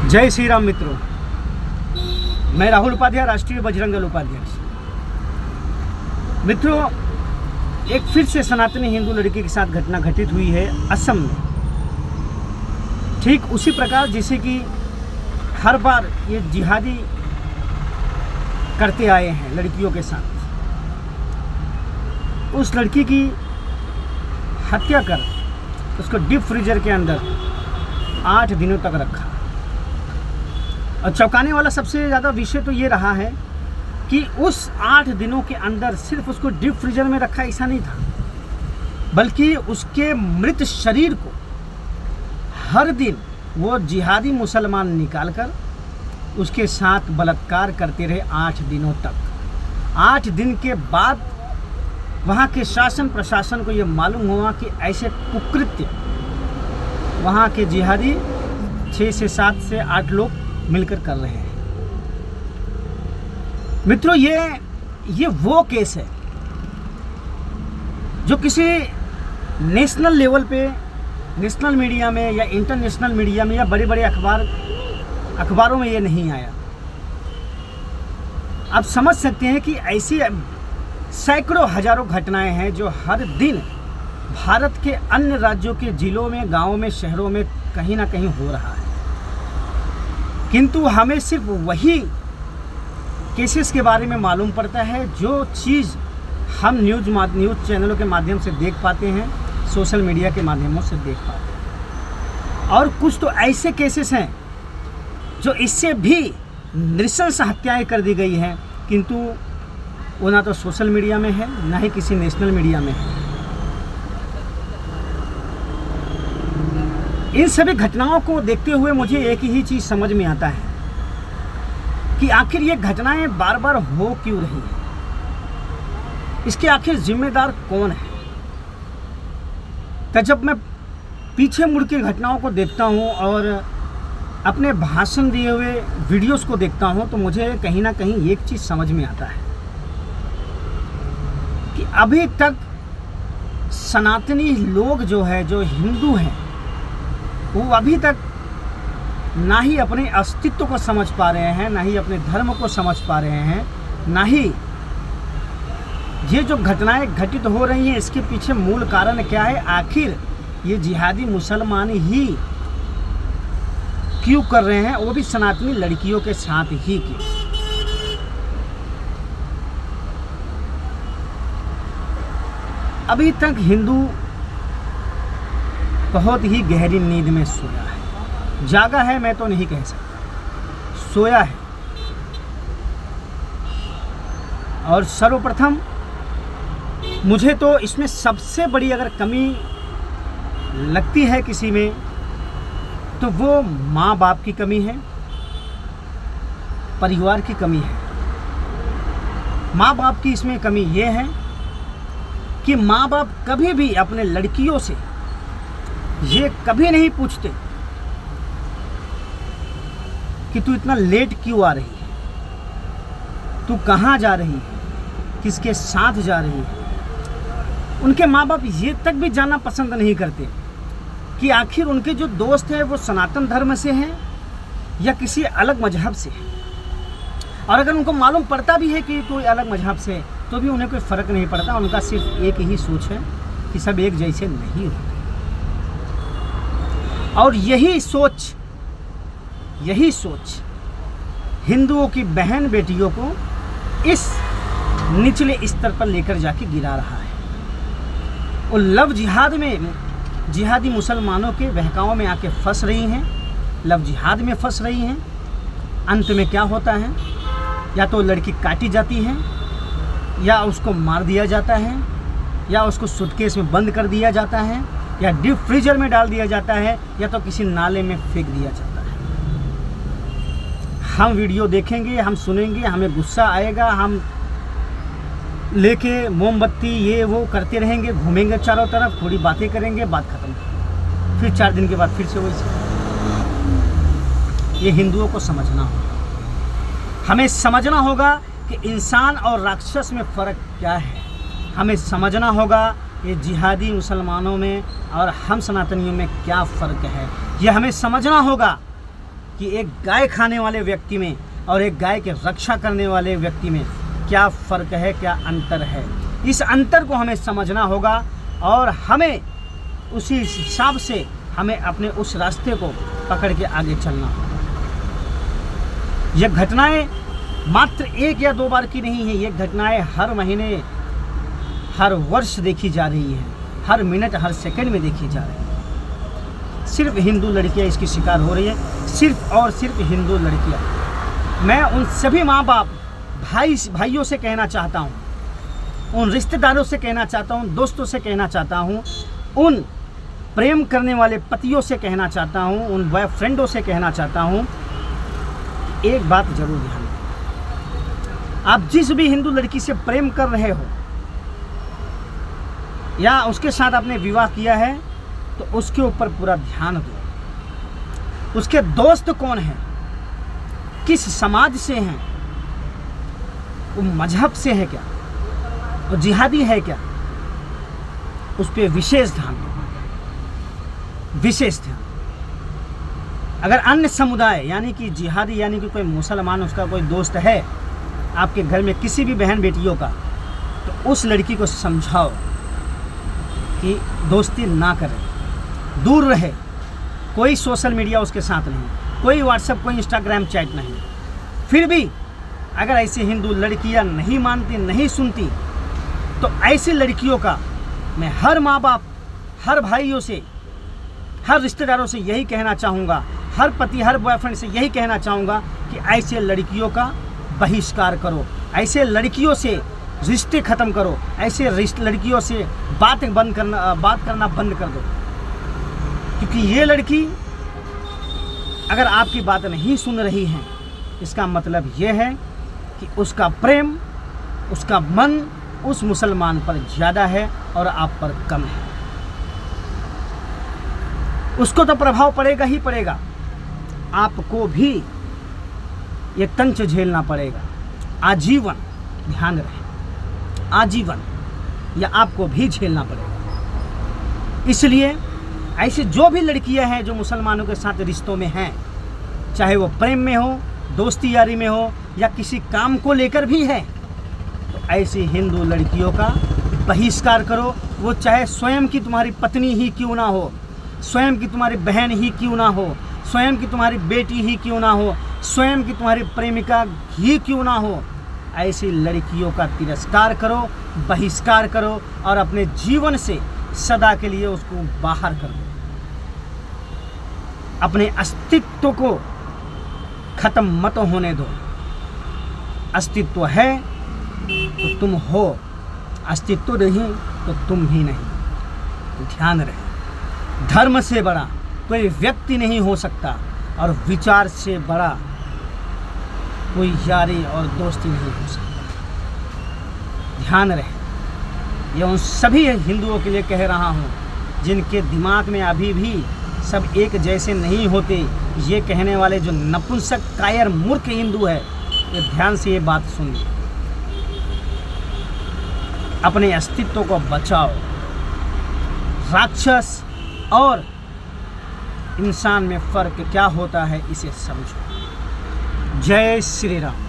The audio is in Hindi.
जय श्री राम मित्रों, मैं राहुल उपाध्याय, राष्ट्रीय बजरंग दल उपाध्यक्ष। मित्रों, एक फिर से सनातनी हिंदू लड़की के साथ घटना घटित हुई है असम में। ठीक उसी प्रकार जैसे कि हर बार ये जिहादी करते आए हैं लड़कियों के साथ, उस लड़की की हत्या कर उसको डीप फ्रीजर के अंदर 8 दिनों तक रखा। और चौंकाने वाला सबसे ज़्यादा विषय तो ये रहा है कि उस 8 दिनों के अंदर सिर्फ उसको डीप फ्रीजर में रखा ऐसा नहीं था, बल्कि उसके मृत शरीर को हर दिन वो जिहादी मुसलमान निकालकर उसके साथ बलात्कार करते रहे 8 दिनों तक। 8 दिन के बाद वहाँ के शासन प्रशासन को ये मालूम हुआ कि ऐसे कुकृत्य वहाँ के जिहादी 6 से 7 से 8 लोग मिलकर कर रहे हैं। मित्रों, ये वो केस है जो किसी नेशनल लेवल पे, नेशनल मीडिया में या इंटरनेशनल मीडिया में या बड़े बड़े अखबारों में ये नहीं आया। आप समझ सकते हैं कि ऐसी सैकड़ों हजारों घटनाएं हैं जो हर दिन भारत के अन्य राज्यों के जिलों में, गांवों में, शहरों में कहीं ना कहीं हो रहा है, किंतु हमें सिर्फ वही केसेस के बारे में मालूम पड़ता है जो चीज़ हम न्यूज़ चैनलों के माध्यम से देख पाते हैं, सोशल मीडिया के माध्यमों से देख पाते हैं। और कुछ तो ऐसे केसेस हैं जो इससे भी नृशंस हत्याएं कर दी गई हैं, किंतु वो ना तो सोशल मीडिया में है, ना ही किसी नेशनल मीडिया में है। इन सभी घटनाओं को देखते हुए मुझे एक ही चीज़ समझ में आता है कि आखिर ये घटनाएं बार बार हो क्यों रही हैं, इसके आखिर जिम्मेदार कौन है। तो जब मैं पीछे मुड़ के घटनाओं को देखता हूं और अपने भाषण दिए हुए वीडियोस को देखता हूं, तो मुझे कहीं ना कहीं एक चीज़ समझ में आता है कि अभी तक सनातनी लोग जो है, जो हिंदू हैं, वो अभी तक ना ही अपने अस्तित्व को समझ पा रहे हैं, ना ही अपने धर्म को समझ पा रहे हैं, ना ही ये जो घटनाएं घटित हो रही हैं इसके पीछे मूल कारण क्या है, आखिर ये जिहादी मुसलमान ही क्यों कर रहे हैं, वो भी सनातनी लड़कियों के साथ ही क्यों। अभी तक हिंदू बहुत ही गहरी नींद में सोया है। जागा है मैं तो नहीं कह सकता, सोया है। और सर्वप्रथम मुझे तो इसमें सबसे बड़ी अगर कमी लगती है किसी में, तो वो माँ बाप की कमी है, परिवार की कमी है। माँ बाप की इसमें कमी ये है कि माँ बाप कभी भी अपने लड़कियों से ये कभी नहीं पूछते कि तू इतना लेट क्यों आ रही है, तू कहाँ जा रही है, किसके साथ जा रही है। उनके माँ बाप ये तक भी जानना पसंद नहीं करते कि आखिर उनके जो दोस्त हैं वो सनातन धर्म से हैं या किसी अलग मजहब से हैं। और अगर उनको मालूम पड़ता भी है कि कोई अलग मजहब से, तो भी उन्हें कोई फ़र्क नहीं पड़ता। उनका सिर्फ एक ही सोच है कि सब एक जैसे नहीं होते। और यही सोच हिंदुओं की बहन बेटियों को इस निचले स्तर पर लेकर जाके गिरा रहा है। और लव जिहाद में जिहादी मुसलमानों के बहकावों में आके फंस रही हैं, लव जिहाद में फंस रही हैं। अंत में क्या होता है, या तो लड़की काटी जाती है, या उसको मार दिया जाता है, या उसको सूटकेस में बंद कर दिया जाता है, या डीप फ्रीजर में डाल दिया जाता है, या तो किसी नाले में फेंक दिया जाता है। हम वीडियो देखेंगे, हम सुनेंगे, हमें गुस्सा आएगा, हम लेके मोमबत्ती ये वो करते रहेंगे, घूमेंगे चारों तरफ, थोड़ी बातें करेंगे, बात खत्म। फिर 4 दिन के बाद फिर से वैसे। ये हिंदुओं को समझना होगा। हमें समझना होगा कि इंसान और राक्षस में फ़र्क क्या है। हमें समझना होगा ये जिहादी मुसलमानों में और हम सनातनियों में क्या फ़र्क है। ये हमें समझना होगा कि एक गाय खाने वाले व्यक्ति में और एक गाय के रक्षा करने वाले व्यक्ति में क्या फ़र्क है, क्या अंतर है। इस अंतर को हमें समझना होगा और हमें उसी हिसाब से हमें अपने उस रास्ते को पकड़ के आगे चलना होगा। ये घटनाएं मात्र 1 या 2 बार की नहीं है, ये घटनाएं हर महीने, हर वर्ष देखी जा रही है, हर मिनट, हर सेकंड में देखी जा रही है। सिर्फ हिंदू लड़कियां इसकी शिकार हो रही है, सिर्फ और सिर्फ हिंदू लड़कियां। मैं उन सभी माँ बाप भाइयों से कहना चाहता हूँ, उन रिश्तेदारों से कहना चाहता हूँ, दोस्तों से कहना चाहता हूँ, उन प्रेम करने वाले पतियों से कहना चाहता हूँ, उन बॉयफ्रेंडों से कहना चाहता हूँ, एक बात जरूर ध्यान दें। आप जिस भी हिंदू लड़की से प्रेम कर रहे हो या उसके साथ आपने विवाह किया है तो उसके ऊपर पूरा ध्यान दो। उसके दोस्त कौन हैं, किस समाज से हैं, वो मजहब से है क्या, वो जिहादी है क्या, उस पर विशेष ध्यान दो, विशेष ध्यान। अगर अन्य समुदाय यानी कि जिहादी यानी कि कोई मुसलमान उसका कोई दोस्त है आपके घर में किसी भी बहन बेटियों का, तो उस लड़की को समझाओ कि दोस्ती ना करें, दूर रहे, कोई सोशल मीडिया उसके साथ नहीं, कोई व्हाट्सएप, कोई इंस्टाग्राम चैट नहीं। फिर भी अगर ऐसी हिंदू लड़कियां नहीं मानती, नहीं सुनती, तो ऐसी लड़कियों का मैं हर माँ बाप, हर भाइयों से, हर रिश्तेदारों से यही कहना चाहूँगा, हर पति, हर बॉयफ्रेंड से यही कहना चाहूँगा कि ऐसे लड़कियों का बहिष्कार करो, ऐसे लड़कियों से रिश्ते ख़त्म करो, ऐसे लड़कियों से बात करना बंद कर दो। क्योंकि ये लड़की अगर आपकी बात नहीं सुन रही है, इसका मतलब ये है कि उसका प्रेम, उसका मन उस मुसलमान पर ज़्यादा है और आप पर कम है। उसको तो प्रभाव पड़ेगा ही पड़ेगा, आपको भी ये तंच झेलना पड़ेगा आजीवन। ध्यान रहे, आजीवन या आपको भी झेलना पड़ेगा। इसलिए ऐसी जो भी लड़कियां हैं जो मुसलमानों के साथ रिश्तों में हैं, चाहे वो प्रेम में हो, दोस्ती यारी में हो या किसी काम को लेकर भी है, तो ऐसी हिंदू लड़कियों का बहिष्कार करो। वो चाहे स्वयं की तुम्हारी पत्नी ही क्यों ना हो, स्वयं की तुम्हारी बहन ही क्यों ना हो, स्वयं की तुम्हारी बेटी ही क्यों ना हो, स्वयं की तुम्हारी प्रेमिका ही क्यों ना हो, ऐसी लड़कियों का तिरस्कार करो, बहिष्कार करो और अपने जीवन से सदा के लिए उसको बाहर कर दो। अपने अस्तित्व को खत्म मत होने दो। अस्तित्व है तो तुम हो, अस्तित्व नहीं तो तुम ही नहीं। ध्यान रहे, धर्म से बड़ा कोई व्यक्ति नहीं हो सकता और विचार से बड़ा कोई यारी और दोस्ती नहीं हो सकता। ध्यान रहे, ये उन सभी हिंदुओं के लिए कह रहा हूँ जिनके दिमाग में अभी भी सब एक जैसे नहीं होते। ये कहने वाले जो नपुंसक, कायर, मूर्ख हिंदू है, ये ध्यान से ये बात सुनिए। अपने अस्तित्व को बचाओ। राक्षस और इंसान में फ़र्क क्या होता है इसे समझो। जय श्री राम।